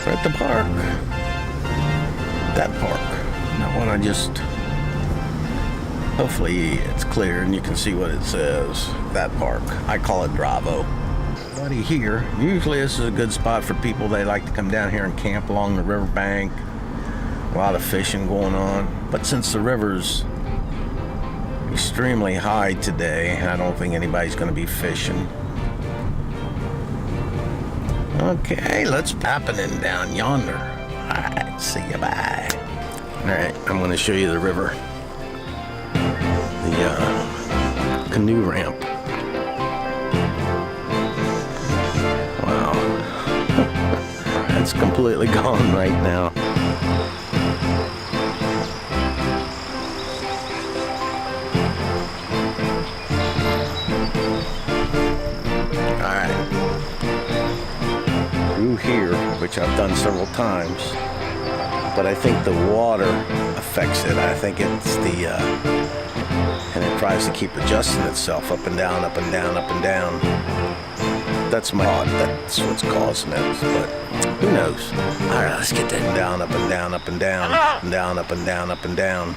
We're at the park. That park. Not one I just... Hopefully it's clear and you can see what it says. That park. I call it Bravo. Buddy here. Usually this is a good spot for people. They like to come down here and camp along the riverbank. A lot of fishing going on. But since the river's extremely high today, I don't think anybody's going to be fishing. Okay, let's happening down yonder. Alright, see you, bye. Alright, I'm going to show you the river. The canoe ramp. Wow. It's completely gone right now. Alright. Through here, which I've done several times, but I think the water affects it. I think it's the and it tries to keep adjusting itself up and down, up and down, up and down. That's my thought. That's what's causing it, but who knows? All right, let's get that down, up and down, up and down, and down, up and down, up and down.